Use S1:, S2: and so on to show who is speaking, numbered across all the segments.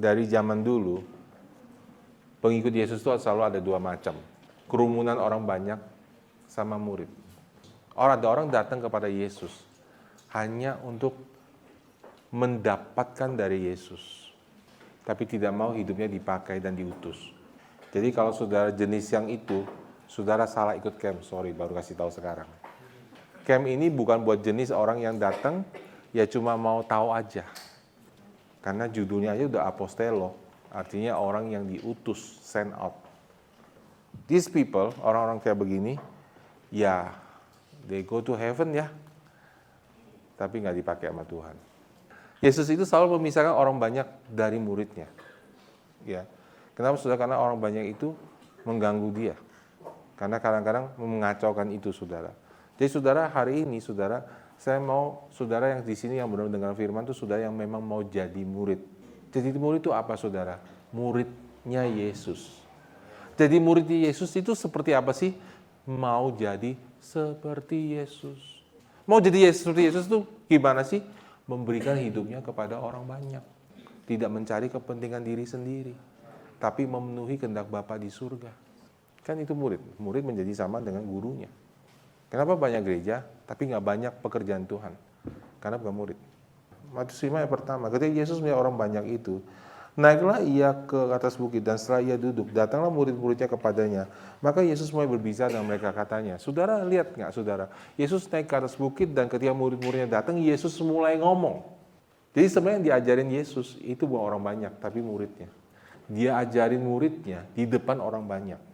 S1: dari zaman dulu, pengikut Yesus itu selalu ada dua macam. Kerumunan orang banyak sama murid. Ada orang datang kepada Yesus hanya untuk mendapatkan dari Yesus, tapi tidak mau hidupnya dipakai dan diutus. Jadi kalau saudara jenis yang itu, saudara salah ikut camp. Sorry, baru kasih tahu sekarang. Camp ini bukan buat jenis orang yang datang, ya cuma mau tahu aja. Karena judulnya aja udah apostelo, artinya orang yang diutus, send out. These people, orang-orang kayak begini, ya they go to heaven ya, tapi nggak dipakai sama Tuhan. Yesus itu selalu memisahkan orang banyak dari muridnya. Ya, kenapa saudara? Karena orang banyak itu mengganggu dia. Karena kadang-kadang mengacaukan itu saudara. Jadi saudara hari ini saudara, saya mau saudara yang di sini yang benar dengar firman itu saudara yang memang mau jadi murid. Jadi murid itu apa saudara? Muridnya Yesus. Jadi muridnya Yesus itu seperti apa sih? Mau jadi seperti Yesus. Mau jadi seperti Yesus itu gimana sih? Memberikan hidupnya kepada orang banyak. Tidak mencari kepentingan diri sendiri. Tapi memenuhi kehendak Bapa di surga. Kan itu murid. Murid menjadi sama dengan gurunya. Kenapa banyak gereja, tapi nggak banyak pekerjaan Tuhan? Karena bukan murid. Matius 5 yang pertama, ketika Yesus melihat orang banyak itu, naiklah ia ke atas bukit, dan setelah ia duduk, datanglah murid-muridnya kepadanya. Maka Yesus mulai berbicara dengan mereka, katanya, saudara lihat nggak saudara? Yesus naik ke atas bukit, dan ketika murid-muridnya datang, Yesus mulai ngomong. Jadi sebenarnya yang diajarin Yesus, itu bukan orang banyak, tapi muridnya. Dia ajarin muridnya di depan orang banyak.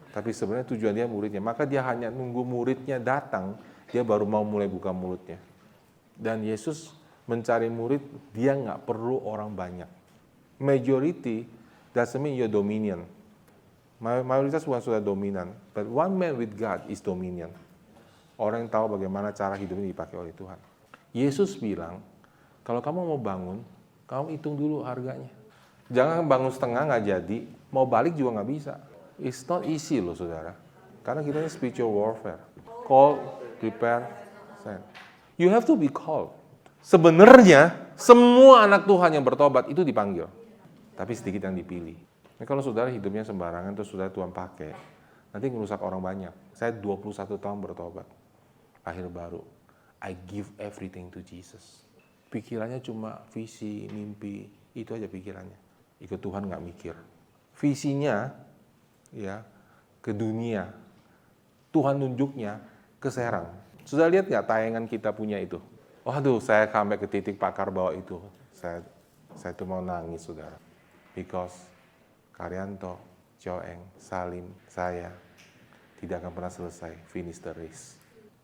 S1: Tapi sebenarnya tujuan dia muridnya. Maka dia hanya nunggu muridnya datang, dia baru mau mulai buka mulutnya. Dan Yesus mencari murid, dia nggak perlu orang banyak. Majority doesn't mean you're dominion. Mayoritas bukan sudah dominan, but one man with God is dominion. Orang yang tahu bagaimana cara hidupnya dipakai oleh Tuhan. Yesus bilang, kalau kamu mau bangun, kamu hitung dulu harganya. Jangan bangun setengah nggak jadi, mau balik juga nggak bisa. It's not easy loh saudara. Karena kita ini spiritual warfare. Call, prepare, send. You have to be called. Sebenarnya semua anak Tuhan yang bertobat itu dipanggil. Tapi sedikit yang dipilih. Nah, kalau saudara hidupnya sembarangan terus saudara Tuhan pakai, nanti ngerusak orang banyak. Saya 21 tahun bertobat. Akhir baru. I give everything to Jesus. Pikirannya cuma visi, mimpi, itu aja pikirannya. Ikut Tuhan nggak mikir. Visinya ya ke dunia. Tuhan nunjuknya ke Serang. Sudah lihat nggak tayangan kita punya itu? Waduh, saya sampai ke titik pakar bawah itu. Saya tuh mau nangis, saudara. Because Karyanto, Joeng, Salim, saya tidak akan pernah selesai finish the race.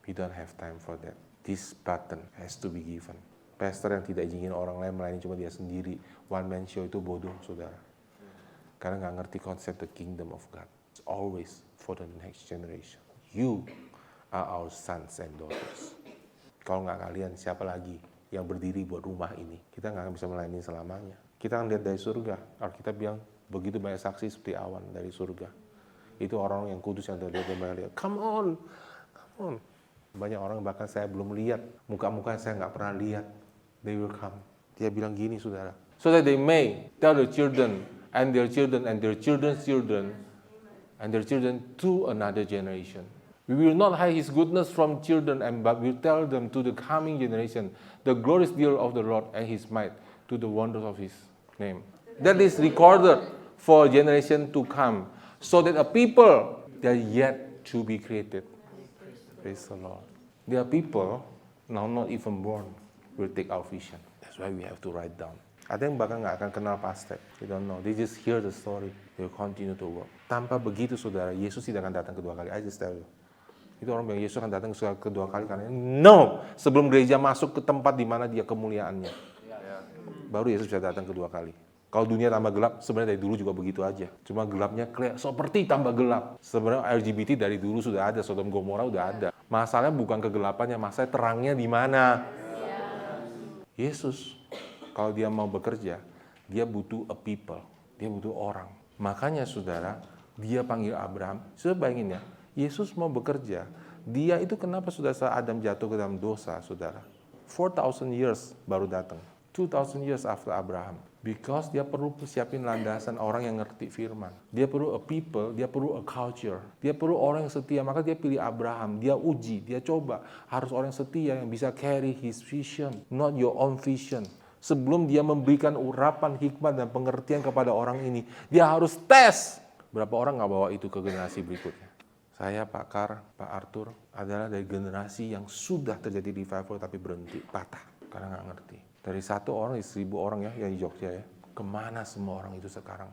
S1: We don't have time for that. This button has to be given. Pastor yang tidak ingin orang lain melayani cuma dia sendiri. One man show itu bodoh, saudara. Karena nggak ngerti konsep the kingdom of God. It's always for the next generation. You are our sons and daughters. Kalau nggak kalian, siapa lagi yang berdiri buat rumah ini? Kita nggak akan bisa melayani selamanya. Kita akan lihat dari surga. Alkitab bilang, begitu banyak saksi seperti awan dari surga. Itu orang yang kudus yang terlihat. Come on. Banyak orang bahkan saya belum lihat. Muka-muka saya nggak pernah lihat. They will come. Dia bilang gini, saudara. So that they may tell their children, and their children, and their children's children, and their children to another generation. We will not hide his goodness from children, but will tell them to the coming generation, the glorious deal of the Lord and his might, to the wonders of his name. That is recorded for generation to come, so that a people that are yet to be created. Praise the Lord. There are people now not even born will take our vision. That's why we have to write down. Ada yang bahkan nggak akan kenal pastor. They don't know. They just hear the story. They will continue to work. Tanpa begitu, saudara, Yesus tidak akan datang kedua kali. I just tell you. Itu orang bilang Yesus akan datang kedua kali karena no. Sebelum gereja masuk ke tempat di mana dia kemuliaannya, baru Yesus bisa datang kedua kali. Kalau dunia tambah gelap, sebenarnya dari dulu juga begitu aja. Cuma gelapnya seperti tambah gelap. Sebenarnya LGBT dari dulu sudah ada, Sodom Gomora udah ada. Masalahnya bukan kegelapannya, masalahnya terangnya di mana. Yesus, kalau dia mau bekerja, dia butuh a people, dia butuh orang. Makanya saudara, dia panggil Abraham. Sudah bayangin ya, Yesus mau bekerja. Dia itu kenapa sudah saat Adam jatuh ke dalam dosa, saudara? 4,000 years baru datang. 2,000 years after Abraham. Because dia perlu siapin landasan orang yang ngerti firman. Dia perlu a people, dia perlu a culture. Dia perlu orang yang setia, maka dia pilih Abraham. Dia uji, dia coba. Harus orang yang setia yang bisa carry his vision, not your own vision. Sebelum dia memberikan urapan, hikmat, dan pengertian kepada orang ini, dia harus tes. Berapa orang nggak bawa itu ke generasi berikutnya? Saya, Pak Kar, Pak Arthur, adalah dari generasi yang sudah terjadi revival tapi berhenti, patah. Karena nggak ngerti. Dari 1 orang, 1.000 orang ya, yang di Jogja ya. Kemana semua orang itu sekarang?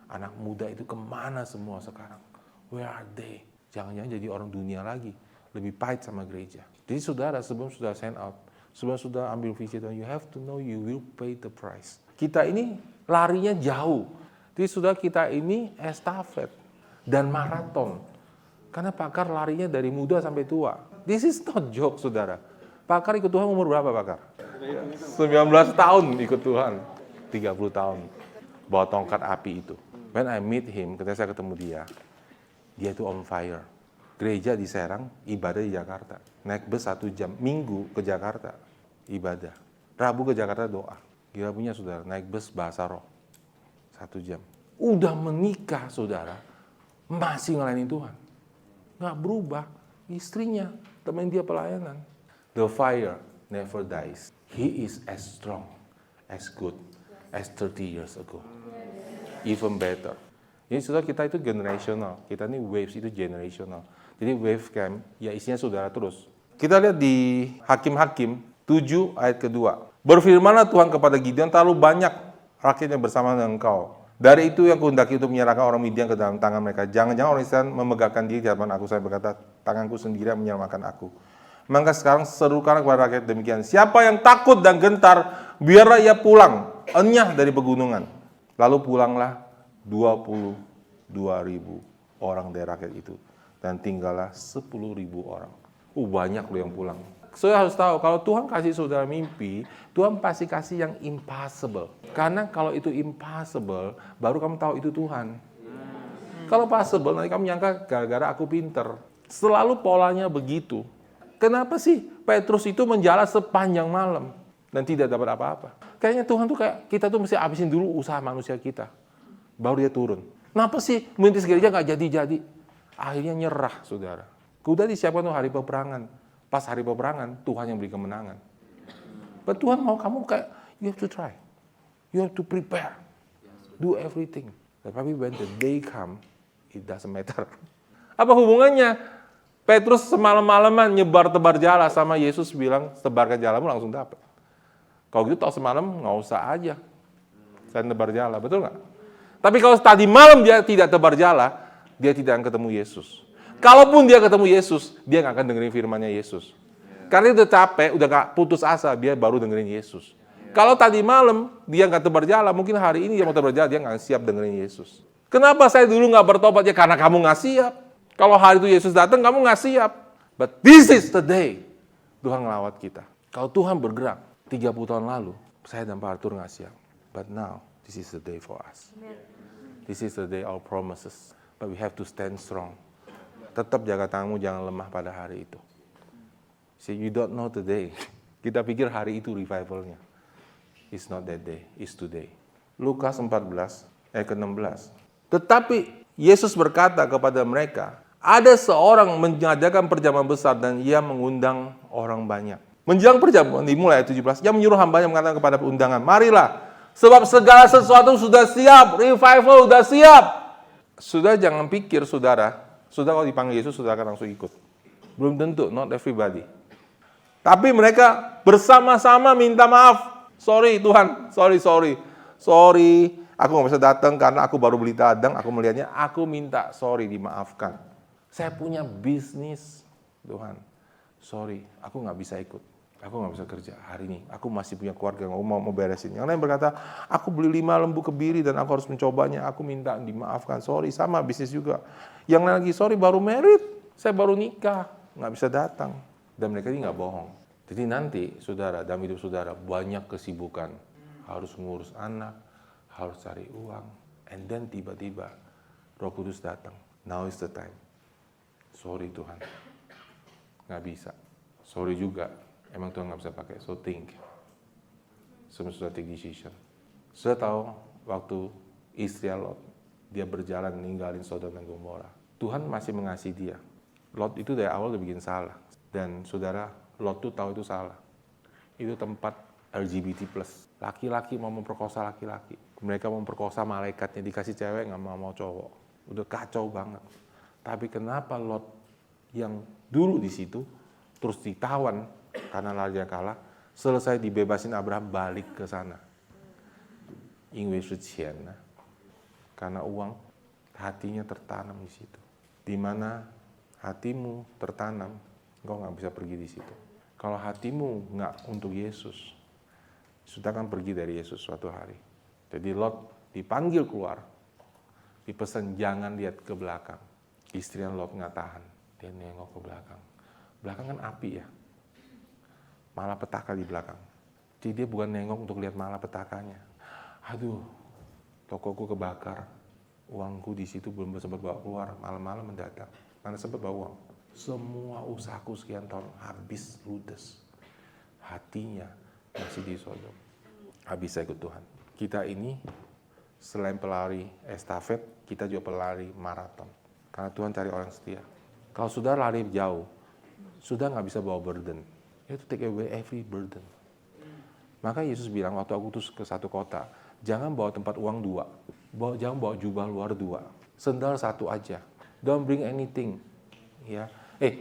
S1: Anak muda itu kemana semua sekarang? Where are they? Jangan-jangan jadi orang dunia lagi. Lebih pahit sama gereja. Jadi saudara, sebelum sudah send out, sebelum sudah ambil visi, you have to know you will pay the price. Kita ini larinya jauh. Jadi sudah kita ini estafet dan maraton. Karena Pak Kar larinya dari muda sampai tua. This is not joke, saudara. Pak Kar ikut Tuhan umur berapa, Pak Kar? 19 tahun ikut Tuhan. 30 tahun. Bawa tongkat api itu. When I meet him, ketika saya ketemu dia itu on fire. Gereja di Serang, ibadah di Jakarta. Naik bus 1 jam. Minggu ke Jakarta, ibadah. Rabu ke Jakarta doa. Gila punya saudara, naik bus bahasa roh. 1 jam. Udah menikah, saudara. Masih ngelayanin Tuhan. Nggak berubah. Istrinya, temen dia pelayanan. The fire never dies. He is as strong, as good, as 30 years ago. Even better. Ini saudara, kita itu generational. Kita ini waves itu generational. Jadi wave camp, ya isinya saudara terus. Kita lihat di Hakim-Hakim 7 ayat kedua. Berfirmanlah Tuhan kepada Gideon, terlalu banyak rakyat yang bersama dengan engkau. Dari itu yang kuhendaki untuk menyerahkan orang Midian ke dalam tangan mereka. Jangan-jangan orang Israel memegahkan diri di hadapan aku. Saya berkata, tanganku sendiri yang menyelamatkan aku. Maka sekarang serukan kepada rakyat demikian. Siapa yang takut dan gentar, biarlah ia pulang, enyah dari pegunungan. Lalu pulanglah 22.000 orang dari rakyat itu. Dan tinggallah 10.000 orang. Banyak loh yang pulang. Saudara harus tahu, kalau Tuhan kasih saudara mimpi, Tuhan pasti kasih yang impossible. Karena kalau itu impossible, baru kamu tahu itu Tuhan. Kalau possible, nanti kamu nyangka gara-gara aku pinter. Selalu polanya begitu. Kenapa sih Petrus itu menjala sepanjang malam dan tidak dapat apa-apa? Kayaknya Tuhan tuh kayak kita tuh mesti habisin dulu usaha manusia kita, baru dia turun. Kenapa sih merintis gereja nggak jadi-jadi? Akhirnya nyerah, saudara. Udah disiapkan tuh hari peperangan. Pas hari peperangan, Tuhan yang beri kemenangan. But Tuhan mau kamu kayak, you have to try. You have to prepare. Do everything. Tapi when the day come, it doesn't matter. Apa hubungannya? Petrus semalam-malaman nyebar tebar jala sama Yesus bilang, sebarkan jalamu langsung dapat. Kalau gitu tahu semalam, nggak usah aja. Saya tebar jala, betul nggak? Tapi kalau tadi malam dia tidak tebar jala, dia tidak akan ketemu Yesus. Kalaupun dia ketemu Yesus, dia nggak akan dengerin firman-Nya Yesus. Karena dia udah capek, udah nggak putus asa, dia baru dengerin Yesus. Kalau tadi malam dia nggak tebar jala, mungkin hari ini dia mau tebar jala, dia nggak siap dengerin Yesus. Kenapa saya dulu nggak bertobat? Ya karena kamu nggak siap. Kalau hari itu Yesus datang, kamu nggak siap. But this is the day Tuhan ngelawat kita. Kalau Tuhan bergerak 30 tahun lalu, saya dan Pak Arthur nggak siap. But now, this is the day for us. This is the day our promises. But we have to stand strong. Tetap jaga tanganmu, jangan lemah pada hari itu. See, you don't know today. Kita pikir hari itu revivalnya. It's not that day, it's today. Lukas 14, ayat ke-16. Tetapi Yesus berkata kepada mereka, ada seorang mengadakan perjamuan besar dan ia mengundang orang banyak. Menjelang perjamuan, dimulai ayat 17, ia menyuruh hambanya mengatakan kepada undangan, marilah, sebab segala sesuatu sudah siap, revival sudah siap. Sudah jangan pikir saudara kalau dipanggil Yesus, saudara akan langsung ikut. Belum tentu, not everybody. Tapi mereka bersama-sama minta maaf. Sorry Tuhan, sorry. Aku nggak bisa datang karena aku baru beli dadang, aku melihatnya, aku minta sorry, dimaafkan. Saya punya bisnis, Tuhan. Sorry, aku nggak bisa ikut. Aku nggak bisa kerja hari ini. Aku masih punya keluarga, aku mau beresin. Yang lain berkata, aku beli 5 lembu kebiri dan aku harus mencobanya. Aku minta dimaafkan. Sorry, sama bisnis juga. Yang lain lagi, sorry baru married. Saya baru nikah, nggak bisa datang. Dan mereka ini nggak bohong. Jadi nanti, saudara, dalam hidup saudara, banyak kesibukan. Harus ngurus anak, harus cari uang. And then tiba-tiba, Roh Kudus datang. Now is the time. Sorry Tuhan, nggak bisa. Sorry juga, emang Tuhan nggak bisa pakai. So think. sebelum saudara take decision. Saudara tahu waktu istri Lot, dia berjalan ninggalin Sodom dan Gomora. Tuhan masih mengasihi dia. Lot itu dari awal udah bikin salah. Dan saudara, Lot tuh tahu itu salah. Itu tempat LGBT+. Laki-laki mau memperkosa laki-laki. Mereka mau memperkosa malaikatnya, dikasih cewek nggak mau cowok. Udah kacau banget. Tapi kenapa Lot yang dulu di situ, terus ditawan karena larinya kalah, selesai dibebasin Abraham balik ke sana. Karena uang, hatinya tertanam di situ. Di mana hatimu tertanam, engkau nggak bisa pergi di situ. Kalau hatimu nggak untuk Yesus, sudah kan pergi dari Yesus suatu hari. Jadi Lot dipanggil keluar, dipesan jangan lihat ke belakang. Istrinya Lot nggak tahan, dia nengok ke belakang. Belakang kan api ya, malapetaka di belakang. Jadi dia bukan nengok untuk lihat malapetakanya. Aduh, tokoku kebakar, uangku di situ belum sempat bawa keluar, malam-malam mendatang. Mana sempat bawa uang. Semua usahaku sekian tahun habis ludes. Hatinya masih di Sodom. Habis saya ikut Tuhan. Kita ini selain pelari estafet, kita juga pelari maraton. Karena Tuhan cari orang setia. Kalau sudah lari jauh, sudah nggak bisa bawa burden. You have to take away every burden. Maka Yesus bilang waktu aku utus ke satu kota, jangan bawa tempat uang 2, jangan bawa jubah luar 2, sendal 1 aja. Don't bring anything. Ya,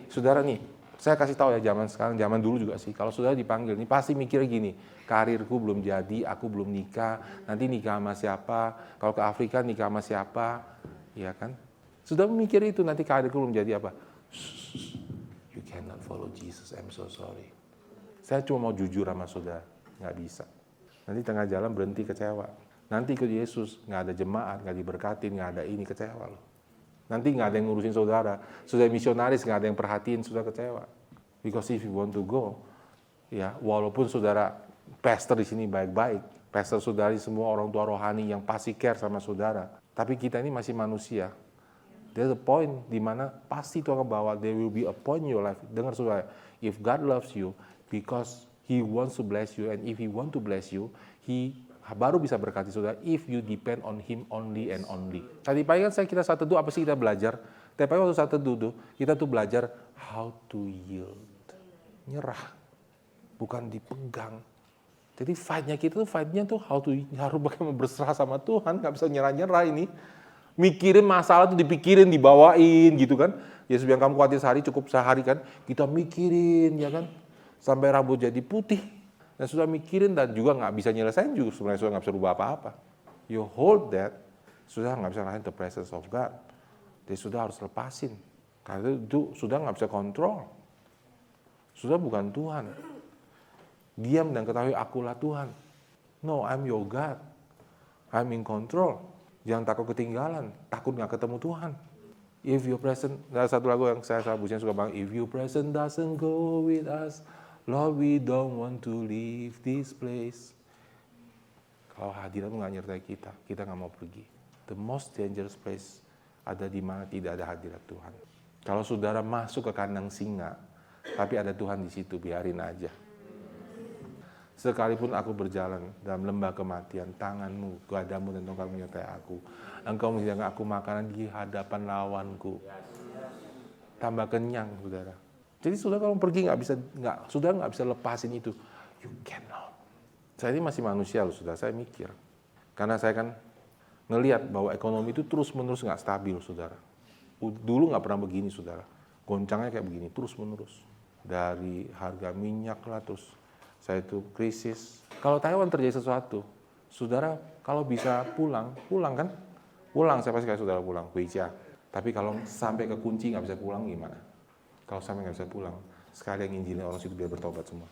S1: saudara nih, saya kasih tahu ya zaman sekarang, zaman dulu juga sih. Kalau saudara dipanggil, nih pasti mikirnya gini, karirku belum jadi, aku belum nikah, nanti nikah sama siapa? Kalau ke Afrika nikah sama siapa? Ya kan? Sudah mikir itu, nanti karirku belum jadi apa? You cannot follow Jesus, I'm so sorry. Saya cuma mau jujur sama saudara, nggak bisa. Nanti tengah jalan berhenti kecewa. Nanti ikut Yesus, nggak ada jemaat, nggak diberkatin, nggak ada ini, kecewa loh. Nanti nggak ada yang ngurusin saudara. Sudah misionaris, nggak ada yang perhatiin, sudah kecewa. Because if you want to go, ya walaupun saudara pastor di sini baik-baik, pastor saudari semua orang tua rohani yang pasti care sama saudara. Tapi kita ini masih manusia. There's a point di mana pasti Tuhan bawa, there will be a point in your life. Dengar saudara, if God loves you, because He wants to bless you, and if He want to bless you, He baru bisa berkati saudara if you depend on Him only and only. Tadi pagi kan kita saat teduh, apa sih kita belajar? Tadi pagi waktu saat teduh tuh, kita tuh belajar how to yield. Nyerah, bukan dipegang. Jadi fight-nya tuh harus bagaimana berserah sama Tuhan, nggak bisa nyerah-nyerah ini. Mikirin masalah tuh dipikirin, dibawain gitu kan. Yesus bilang kamu khawatir sehari cukup sehari kan. Kita mikirin ya kan, sampai rambut jadi putih. Dan sudah mikirin dan juga nggak bisa nyelesain juga, sebenarnya sudah nggak bisa rubah apa-apa. You hold that, sudah nggak bisa ngerasain the presence of God. Jadi sudah harus lepasin. Karena itu sudah nggak bisa kontrol. Sudah bukan Tuhan. Diam dan ketahui akulah Tuhan. No, I'm your God. I'm in control. Jangan takut ketinggalan, takut nggak ketemu Tuhan. If your presence, ada satu lagu yang saya bucinya suka banget. If your presence doesn't go with us, Lord, we don't want to leave this place. Kalau hadirat nggak nyertai kita nggak mau pergi. The most dangerous place ada di mana tidak ada hadirat Tuhan. Kalau saudara masuk ke kandang singa, tapi ada Tuhan di situ, biarin aja. Sekalipun aku berjalan dalam lembah kematian, tanganmu, gadamu dan tongkatmu menyertai aku. Engkau menyediakan aku makanan di hadapan lawanku. Tambah kenyang, saudara. Jadi saudara kalau pergi saudara nggak bisa lepasin itu. You cannot. Saya ini masih manusia loh, saudara. Saya mikir. Karena saya kan ngelihat bahwa ekonomi itu terus-menerus nggak stabil, saudara. Dulu nggak pernah begini, saudara. Goncangnya kayak begini, terus-menerus. Dari harga minyak lah, terus saya itu krisis. Kalau Taiwan terjadi sesuatu, saudara kalau bisa pulang kan? Pulang, saya pasti kayak saudara pulang, Weijia. Tapi kalau sampai ke kunci nggak bisa pulang gimana? Kalau sampai nggak bisa pulang, sekali yang injilnya orang situ biar bertobat semua.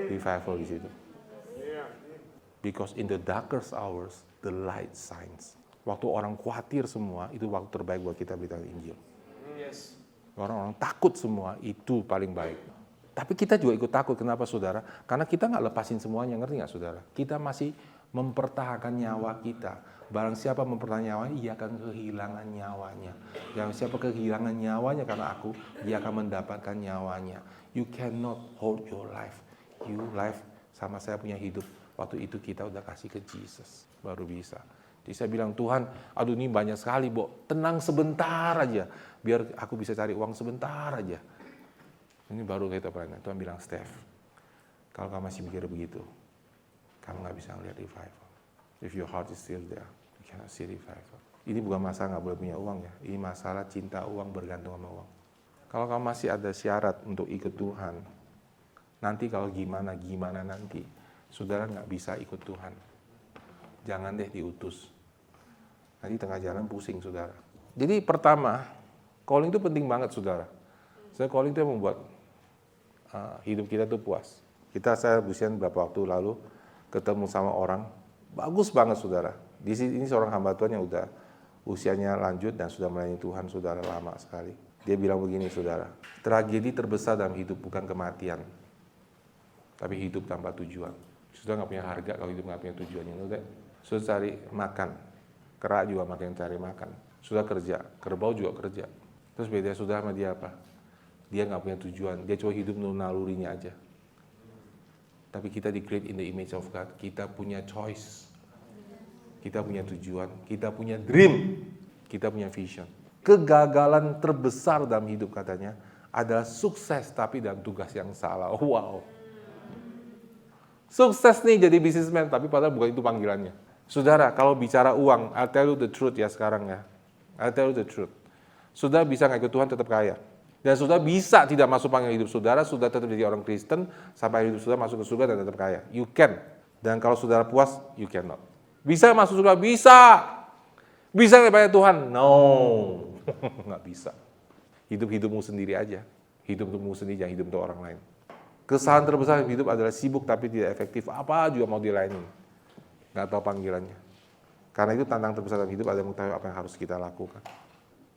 S1: Revival di situ. Because in the darkest hours, the light shines. Waktu orang khawatir semua, itu waktu terbaik buat kita beritakan Injil. Orang-orang takut semua, itu paling baik. Tapi kita juga ikut takut, kenapa saudara? Karena kita nggak lepasin semuanya, ngerti nggak saudara? Kita masih mempertahankan nyawa kita. Barang siapa mempertahankan nyawanya, ia akan kehilangan nyawanya. Yang siapa kehilangan nyawanya karena aku, ia akan mendapatkan nyawanya. You cannot hold your life. You life sama saya punya hidup. Waktu itu kita udah kasih ke Jesus, baru bisa. Jadi saya bilang, Tuhan, aduh ini banyak sekali, Bo. Tenang sebentar aja, biar aku bisa cari uang sebentar aja. Ini baru kita pelayanan. Tuhan bilang, Steph, kalau kamu masih mikir begitu, kamu nggak bisa ngeliat revival. If your heart is still there, you cannot see revival. Ini bukan masalah nggak boleh punya uang ya. Ini masalah cinta uang, bergantung sama uang. Kalau kamu masih ada syarat untuk ikut Tuhan, nanti kalau gimana nanti, saudara nggak bisa ikut Tuhan. Jangan deh diutus. Nanti tengah jalan pusing, saudara. Jadi pertama, calling itu penting banget, saudara. Saya calling itu membuat hidup kita tuh puas. Saya Busian beberapa waktu lalu ketemu sama orang, bagus banget, saudara. Di sini seorang hamba Tuhan yang udah usianya lanjut dan sudah melayani Tuhan, saudara, lama sekali. Dia bilang begini, saudara, tragedi terbesar dalam hidup bukan kematian, tapi hidup tanpa tujuan. Sudah nggak punya harga kalau hidup nggak punya tujuan. Sudah cari makan, kera juga makin cari makan. Sudah kerja, kerbau juga kerja. Terus beda sudah sama dia apa? Dia nggak punya tujuan, dia cuma hidup menurut nalurinya aja. Tapi kita di-create in the image of God. Kita punya choice. Kita punya tujuan, kita punya dream, kita punya vision. Kegagalan terbesar dalam hidup katanya adalah sukses tapi dalam tugas yang salah. Wow. Sukses nih jadi businessman, tapi padahal bukan itu panggilannya. Saudara, kalau bicara uang, I'll tell you the truth ya sekarang ya. I'll tell you the truth. Sudah bisa nggak ikut Tuhan tetap kaya. Dan sudah bisa tidak masuk panggilan hidup saudara, sudah tetap jadi orang Kristen, sampai hidup saudara masuk ke surga dan tetap kaya. You can. Dan kalau saudara puas, you cannot. Bisa masuk surga? Bisa. Bisa nggak banyak Tuhan? No. Nggak bisa. Hidup-hidupmu sendiri aja. Hidup-hidupmu sendiri, jangan hidup untuk orang lain. Kesalahan terbesar hidup adalah sibuk tapi tidak efektif. Apa juga mau dilayani. Nggak tahu panggilannya. Karena itu tantangan terbesar dalam hidup adalah mengetahui apa yang harus kita lakukan.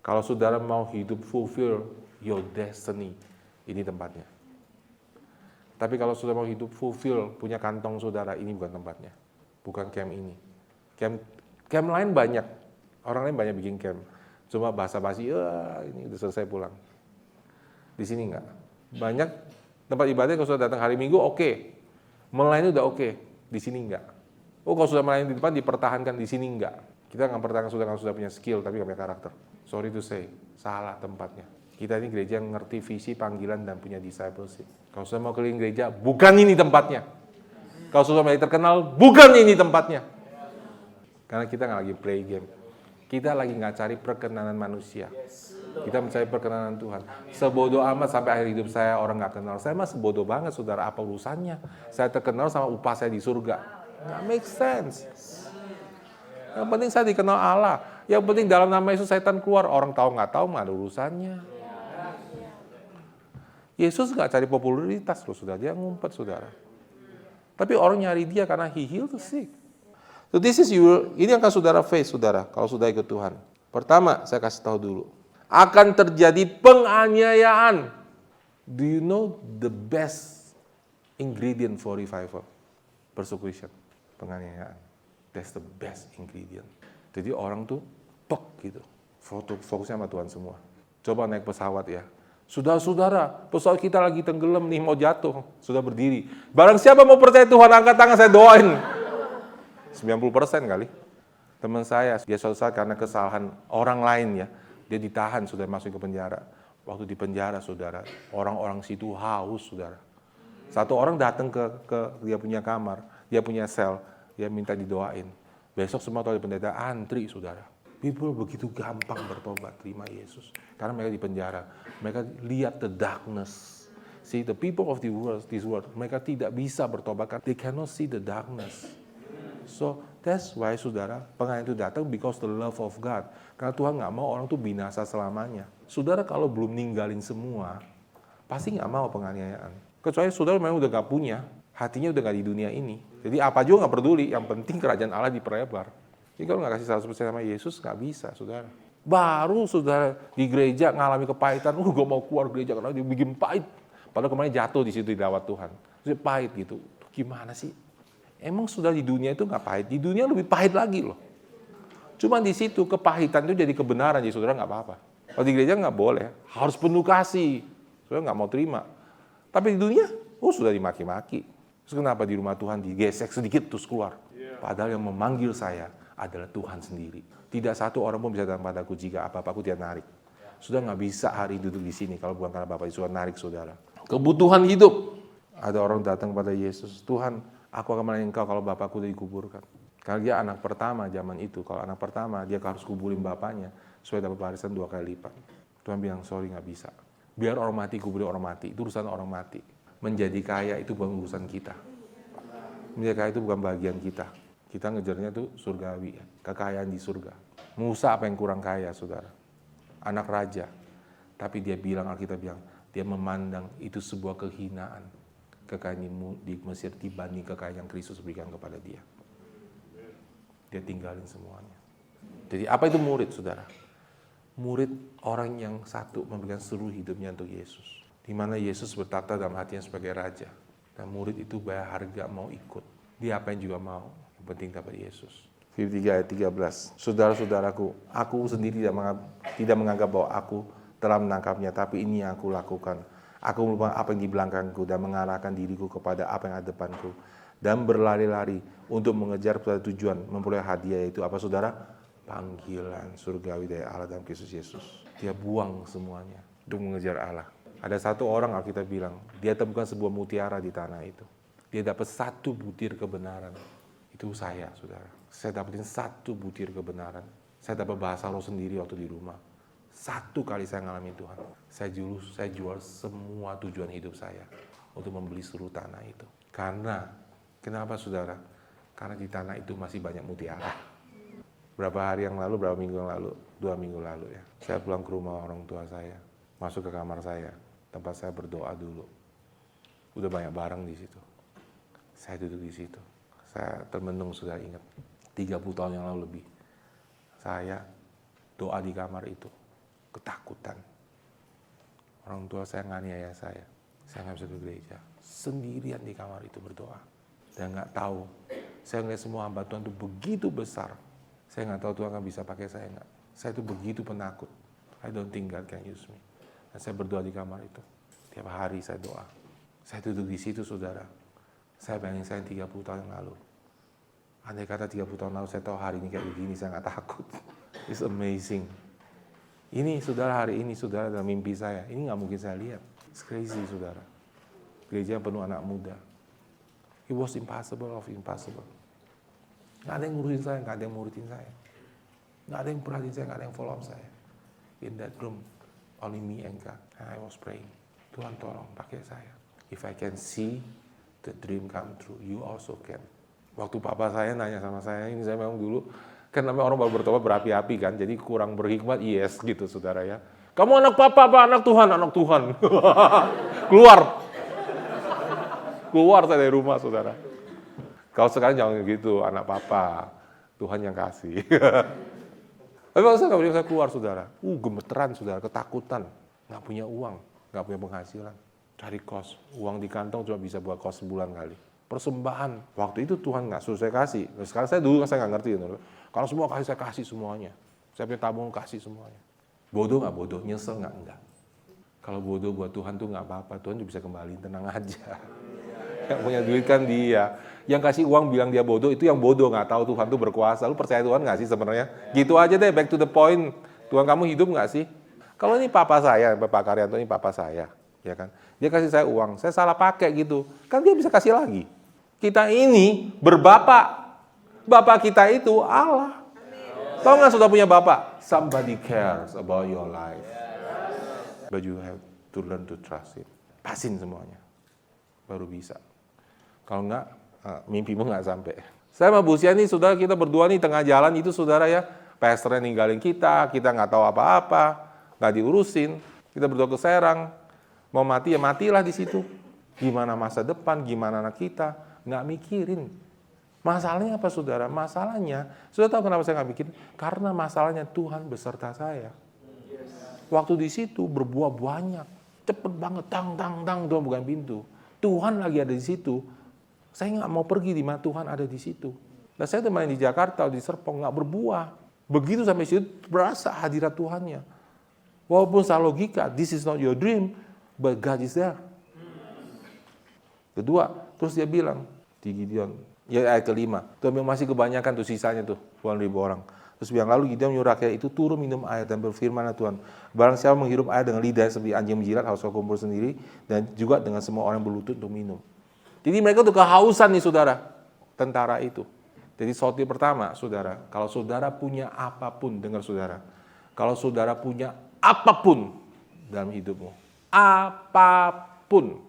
S1: Kalau saudara mau hidup fulfill your destiny, ini tempatnya. Tapi kalau saudara mau hidup fulfill, punya kantong saudara, ini bukan tempatnya. Bukan camp ini. Camp lain banyak. Orang lain banyak bikin camp. Cuma basa-basi, ini udah selesai pulang. Di sini enggak. Banyak tempat ibadah kalau sudah datang hari Minggu, oke. Melayani udah oke. Di sini enggak. Kalau sudah melayani di depan, dipertahankan. Di sini enggak. Kita nggak pertahankan sudah punya skill, tapi nggak punya karakter. Sorry to say, salah tempatnya. Kita ini gereja yang ngerti visi, panggilan, dan punya discipleship. Kalau sudah mau keliling gereja, bukan ini tempatnya. Kalau sudah mulai terkenal, bukan ini tempatnya. Karena kita nggak lagi play game. Kita lagi nggak cari perkenanan manusia. Kita mencari perkenanan Tuhan. Sebodoh amat sampai akhir hidup saya orang nggak kenal. Saya mah sebodoh banget, saudara. Apa urusannya? Saya terkenal sama upah saya di surga. Nggak make sense. Yang penting saya dikenal Allah. Yang penting dalam nama Yesus setan keluar. Orang tahu nggak tahu nggak ada urusannya. Yesus nggak cari popularitas loh, saudara. Dia ngumpet, saudara. Tapi orang nyari dia karena he healed the sick. So this is ini yang akan saudara face, saudara, kalau sudah ikut Tuhan. Pertama, saya kasih tahu dulu. Akan terjadi penganiayaan. Do you know the best ingredient for revival? Persecution, penganiayaan. That's the best ingredient. Jadi orang tuh gitu. Fokusnya sama Tuhan semua. Coba naik pesawat ya. Saudara-saudara, pesawat kita lagi tenggelam nih, mau jatuh. Sudah berdiri. Barang siapa mau percaya Tuhan, angkat tangan, saya doain. 90% kali. Teman saya, dia suatu saat karena kesalahan orang lain ya, dia ditahan, sudah masuk ke penjara. Waktu di penjara, saudara, orang-orang situ haus, saudara. Satu orang datang ke dia punya kamar, dia punya sel, dia minta didoain. Besok semua tahu di pendeta antri, saudara. People begitu gampang bertobat, terima Yesus. Karena mereka di penjara. Mereka lihat the darkness. See, the people of this world, mereka tidak bisa bertobat. They cannot see the darkness. So, that's why, saudara, penganiayaan itu datang because the love of God. Karena Tuhan nggak mau orang itu binasa selamanya. Saudara kalau belum ninggalin semua, pasti nggak mau penganiayaan. Kecuali saudara memang udah nggak punya, hatinya udah nggak di dunia ini. Jadi apa juga nggak peduli, yang penting kerajaan Allah diperlebar. Jadi kalau nggak kasih 100% sama Yesus, nggak bisa, saudara. Baru saudara di gereja ngalami kepahitan, gue mau keluar gereja karena dia bikin pahit. Padahal kemarin jatuh di situ di lawat Tuhan. Terus pahit gitu. Gimana sih? Emang sudah di dunia itu nggak pahit? Di dunia lebih pahit lagi loh. Cuma di situ kepahitan itu jadi kebenaran, jadi saudara nggak apa-apa. Kalau di gereja nggak boleh, harus penuh kasih. Saudara nggak mau terima. Tapi di dunia, sudah dimaki-maki. Terus kenapa di rumah Tuhan digesek sedikit terus keluar? Padahal yang memanggil saya adalah Tuhan sendiri. Tidak satu orang pun bisa datang padaku jika apa-apaku dia narik. Sudah nggak bisa hari duduk di sini kalau bukan karena Bapak Yesus narik saudara. Kebutuhan hidup. Ada orang datang pada Yesus, Tuhan, aku akan melayani Engkau kalau Bapakku sudah dikuburkan. Karena dia anak pertama zaman itu. Kalau anak pertama dia harus kuburin bapaknya supaya dapat warisan 2 kali lipat. Tuhan bilang, sorry nggak bisa. Biar orang mati kuburin orang mati. Itu urusan orang mati. Menjadi kaya itu bukan urusan kita. Menjadi kaya itu bukan bagian kita. Kita ngejarnya tuh surgawi, kekayaan di surga. Musa apa yang kurang kaya, saudara? Anak raja. Tapi dia bilang, Alkitab bilang, dia memandang itu sebuah kehinaan. Kekayaan di Mesir dibanding kekayaan yang Kristus berikan kepada dia. Dia tinggalin semuanya. Jadi apa itu murid, saudara? Murid orang yang satu memberikan seluruh hidupnya untuk Yesus. Di mana Yesus bertata dalam hatinya sebagai raja. Dan murid itu bayar harga mau ikut. Dia apa yang juga mau. Yang penting dapat Yesus. Filipi 3 ayat 13. Saudara-saudaraku, aku sendiri tidak menganggap bahwa aku telah menangkapnya, tapi ini yang aku lakukan. Aku melupakan apa yang di belakangku dan mengarahkan diriku kepada apa yang ada depanku. Dan berlari-lari untuk mengejar pada tujuan memperoleh hadiah itu apa, saudara? Panggilan surgawi dari Allah dalam Kristus Yesus. Dia buang semuanya untuk mengejar Allah. Ada satu orang Alkitab bilang, dia temukan sebuah mutiara di tanah itu. Dia dapat 1 butir kebenaran. Itu saya, saudara. Saya dapetin 1 butir kebenaran. Saya dapat bahasa roh sendiri waktu di rumah. 1 kali saya ngalamin Tuhan. Saya jual semua tujuan hidup saya untuk membeli seluruh tanah itu. Karena, kenapa saudara? Karena di tanah itu masih banyak mutiara. Berapa hari yang lalu, berapa minggu yang lalu, 2 minggu lalu ya. Saya pulang ke rumah orang tua saya, masuk ke kamar saya, tempat saya berdoa dulu. Udah banyak barang di situ. Saya duduk di situ. Saya termenung, sudah ingat. 30 tahun yang lalu lebih. Saya doa di kamar itu. Ketakutan. Orang tua saya nganiaya saya. Saya nggak bisa ke gereja. Sendirian di kamar itu berdoa. Dan nggak tahu. Saya ngeliat semua hamba Tuhan itu begitu besar. Saya nggak tahu Tuhan akan bisa pakai saya nggak. Saya itu begitu penakut. I don't think God can use me. Dan saya berdoa di kamar itu. Tiap hari saya doa. Saya duduk di situ, saudara. Saya bayangin saya 30 tahun yang lalu. Andai kata 30 tahun lalu saya tahu hari ini kayak begini, saya nggak takut. It's amazing. Ini saudara, hari ini saudara dalam mimpi saya. Ini nggak mungkin saya lihat. It's crazy, saudara. Gereja penuh anak muda. It was impossible of impossible. Nggak ada yang ngurusin saya, nggak ada yang ngurutin saya. Nggak ada yang perhatiin saya, nggak ada yang follow up saya. In that room, only me and God. And I was praying. Tuhan tolong pakai saya. If I can see the dream come true, you also can. Waktu papa saya nanya sama saya, ini saya memang dulu, kan namanya orang baru bertobat berapi-api kan, jadi kurang berhikmat, yes gitu saudara ya. Kamu anak papa apa anak Tuhan? Anak Tuhan. Keluar saya dari rumah, saudara. Kalau sekarang jangan gitu, anak papa, Tuhan yang kasih. Tapi waktu saya keluar, saudara, gemeteran, saudara, ketakutan, nggak punya uang, nggak punya penghasilan, cari kos, uang di kantong cuma bisa buat kos sebulan kali. Persembahan, waktu itu Tuhan nggak suruh saya kasih. Sekarang saya dulu saya nggak ngerti, kalau semua kasih saya kasih semuanya. Saya punya tabung kasih semuanya. Bodoh nggak bodoh, nyesel nggak enggak. Kalau bodoh buat Tuhan tuh nggak apa-apa, Tuhan juga bisa kembali, tenang aja. Yang punya duit kan dia. Yang kasih uang bilang dia bodoh, itu yang bodoh, nggak tahu Tuhan tuh berkuasa. Lu percaya Tuhan nggak sih sebenarnya? Gitu aja deh, back to the point. Tuhan kamu hidup nggak sih? Kalau ini papa saya, Bapak Karyanto ini papa saya, ya kan? Dia kasih saya uang, saya salah pakai gitu, kan dia bisa kasih lagi. Kita ini berbapak, bapak kita itu Allah. Tahu nggak sudah punya bapak? Somebody cares about your life, but you have to learn to trust Him. Pasin semuanya, baru bisa. Kalau nggak, mimpimu nggak sampai. Saya sama Bu Sia nih, saudara, kita berdua nih tengah jalan itu, saudara ya, pastornya ninggalin kita nggak tahu apa-apa, nggak diurusin. Kita berdua ke Serang, mau mati ya matilah di situ. Gimana masa depan, gimana anak kita, nggak mikirin. Masalahnya apa, saudara? Masalahnya, sudah tahu kenapa saya nggak mikirin? Karena masalahnya Tuhan beserta saya. Waktu di situ berbuah banyak, cepet banget, tang, Tuhan bukan pintu. Tuhan lagi ada di situ. Saya nggak mau pergi di mana Tuhan ada di situ. Nah, saya main di Jakarta, di Serpong, nggak berbuah. Begitu sampai situ, berasa hadirat Tuhannya. Walaupun secara logika, this is not your dream, but God is there. Kedua, Terus dia bilang di Gideon, ya ayat ke-5, Tuhan bilang masih kebanyakan tuh sisanya tuh, puluhan ribu orang. Terus bilang, lalu Gideon menyuruh rakyat itu turun minum air dan berfirmanlah Tuhan, barang siapa menghirup air dengan lidah seperti anjing menjilat harus kau kumpul sendiri, dan juga dengan semua orang yang berlutut untuk minum. Jadi mereka tuh kehausan nih saudara, tentara itu. Jadi sorti pertama saudara, kalau saudara punya apapun, dengar saudara, kalau saudara punya apapun dalam hidupmu, apapun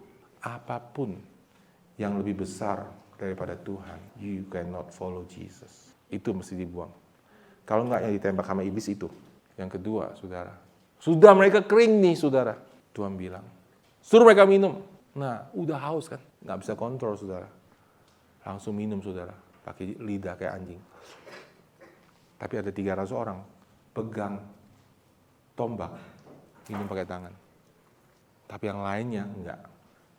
S1: yang lebih besar daripada Tuhan, you cannot follow Jesus. Itu mesti dibuang. Kalau enggak yang ditembak sama iblis itu. Yang kedua, saudara, sudah mereka kering nih, saudara. Tuhan bilang, suruh mereka minum. Nah, udah haus kan, nggak bisa kontrol, saudara. Langsung minum, saudara, pakai lidah kayak anjing. Tapi ada 300 orang pegang tombak, minum pakai tangan. Tapi yang lainnya enggak.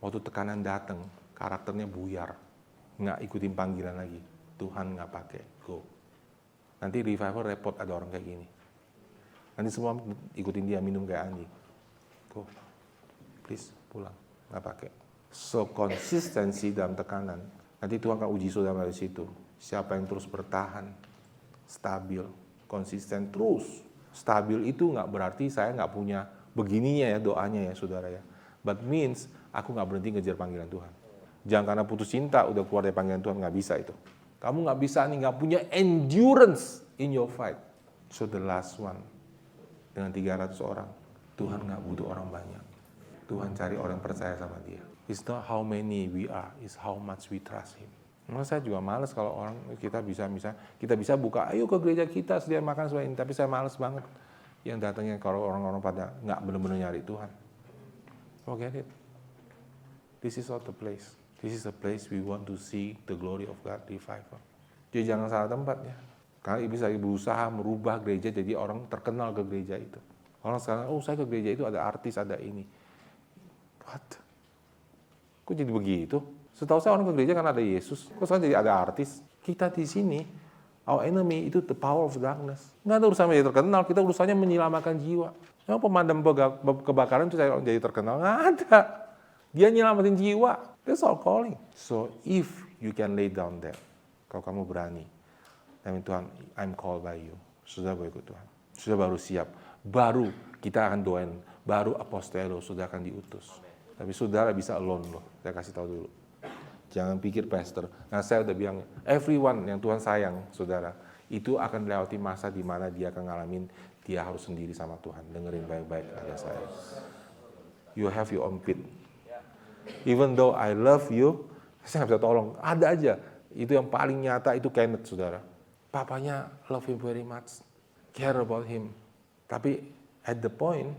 S1: Waktu tekanan datang, karakternya buyar. Nggak ikutin panggilan lagi. Tuhan nggak pakai, go. Nanti revival repot ada orang kayak gini. Nanti semua ikutin dia minum kayak anjing. Go, please pulang, nggak pakai. So konsistensi dalam tekanan. Nanti Tuhan akan uji saudara dari situ. Siapa yang terus bertahan, stabil, konsisten terus. Stabil itu nggak berarti saya nggak punya begininya ya doanya ya saudara ya. But means aku nggak berhenti ngejar panggilan Tuhan. Jangan karena putus cinta udah keluar dari panggilan Tuhan, nggak bisa itu. Kamu nggak bisa nih, nggak punya endurance in your fight. So the last one, dengan 300 orang, Tuhan nggak butuh orang banyak. Tuhan cari orang percaya sama dia. It's not how many we are, it's how much we trust Him. Memang saya juga males kalau orang kita bisa buka, ayo ke gereja kita sedia makan seperti ini, tapi saya males banget yang datangnya kalau orang-orang pada nggak benar-benar nyari Tuhan. Forget it. This is not the place. This is the place we want to see the glory of God revival. Jadi jangan salah tempat ya. Karena iblis lagi berusaha merubah gereja jadi orang terkenal ke gereja itu. Orang sekarang, oh saya ke gereja itu ada artis, ada ini. What? Kok jadi begitu? Setahu saya orang ke gereja kan ada Yesus. Kok sekarang jadi ada artis? Kita di sini, our enemy itu the power of darkness. Nggak ada urusan menjadi terkenal, kita urusannya menyelamatkan jiwa. Yang pemadam kebakaran itu jadi terkenal? Nggak ada. Dia nyelamatin jiwa. That's all calling. So if you can lay down there, kalau kamu berani, dan Tuhan, I'm called by you. Sudah gue ikut Tuhan. Sudah baru siap. Baru kita akan doain. Baru apostelo sudah akan diutus. Tapi saudara bisa alone loh. Saya kasih tahu dulu. Jangan pikir pastor. Nah saya udah bilang, everyone yang Tuhan sayang, saudara, itu akan melewati masa di mana dia akan ngalamin dia harus sendiri sama Tuhan. Dengerin baik-baik ada saya. You have your own pit. Even though I love you, saya nggak bisa tolong. Ada aja. Itu yang paling nyata itu Kenneth, saudara. Papanya love him very much, care about him. Tapi at the point,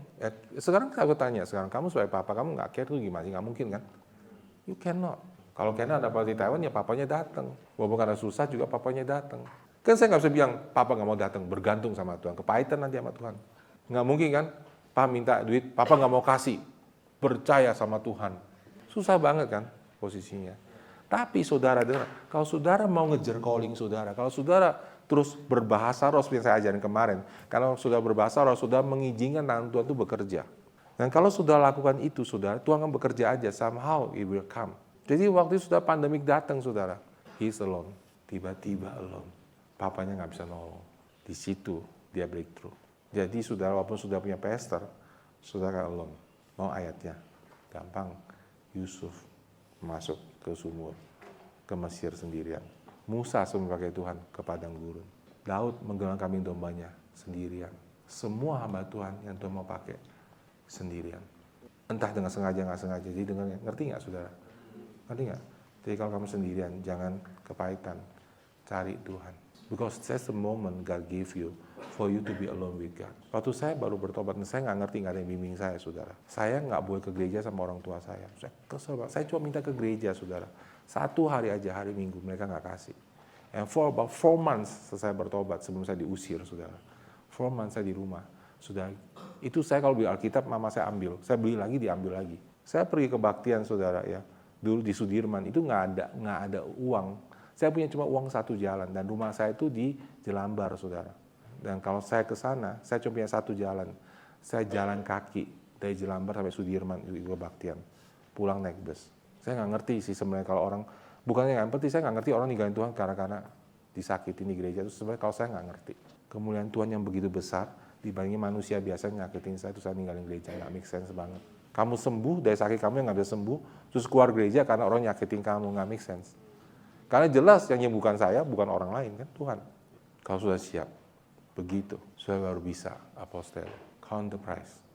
S1: sekarang aku tanya, sekarang kamu sebagai papa, kamu nggak care tuh gimana sih? Nggak mungkin kan? You cannot. Kalau Kenneth ada di Taiwan, ya papanya datang. Walaupun karena susah juga papanya datang. Kan saya nggak bisa bilang, papa nggak mau datang, bergantung sama Tuhan. Kepahitan nanti sama Tuhan. Nggak mungkin kan? Papa minta duit, papa nggak mau kasih. Percaya sama Tuhan. Susah banget kan posisinya. Tapi saudara dengar, kalau saudara mau ngejar calling saudara, kalau saudara terus berbahasa roh seperti yang saya ajarin kemarin, kalau sudah berbahasa roh, sudah mengizinkan tangan Tuhan itu bekerja. Dan kalau sudah lakukan itu saudara, Tuhan akan bekerja aja, somehow it will come. Jadi waktu itu sudah pandemik datang saudara, he's alone, tiba-tiba alone. Papanya nggak bisa nolong. Di situ dia breakthrough. Jadi saudara walaupun sudah punya pastor, saudara alone. Mau ayatnya? Gampang. Yusuf masuk ke sumur, ke Mesir sendirian. Musa sebagai Tuhan ke padang gurun. Daud menggelar kambing dombanya sendirian. Semua hamba Tuhan yang Tuhan mau pakai sendirian. Entah dengan sengaja nggak sengaja. Jadi dengan ngerti nggak saudara? Ngerti nggak? Jadi kalau kamu sendirian, jangan kepahitan. Cari Tuhan. Because that's the moment God gave you for you to be alone with God. Waktu saya baru bertobat, saya nggak ngerti, nggak ada yang bimbing saya, saudara. Saya nggak boleh ke gereja sama orang tua saya. Saya kesel banget. Saya cuma minta ke gereja, saudara. 1 hari aja, hari Minggu, mereka nggak kasih. And for about 4 months saya bertobat sebelum saya diusir, saudara. 4 months saya di rumah. Sudah, itu saya kalau beli Alkitab, mama saya ambil. Saya beli lagi, diambil lagi. Saya pergi ke Baktian, saudara, ya. Dulu di Sudirman, itu nggak ada uang. Saya punya cuma uang 1 jalan, dan rumah saya itu di Jelambar, saudara. Dan kalau saya ke sana, saya cuma punya 1 jalan. Saya jalan kaki dari Jelambar sampai Sudirman, itu Baktian. Pulang naik bus. Saya nggak ngerti sih sebenarnya kalau orang, bukannya nggak ngerti, saya nggak ngerti orang ninggalin Tuhan karena disakitin di gereja. Itu sebenarnya kalau saya nggak ngerti. Kemuliaan Tuhan yang begitu besar, dibandingin manusia biasa nyakitin saya, itu saya ninggalin gereja, nggak make sense banget. Kamu sembuh dari sakit kamu yang nggak bisa sembuh, terus keluar gereja karena orang nyakitin kamu, nggak make sense. Karena jelas yang nyembuhkan saya bukan orang lain, kan Tuhan. Kalau sudah siap, begitu, sudah baru bisa, apostel, count the price.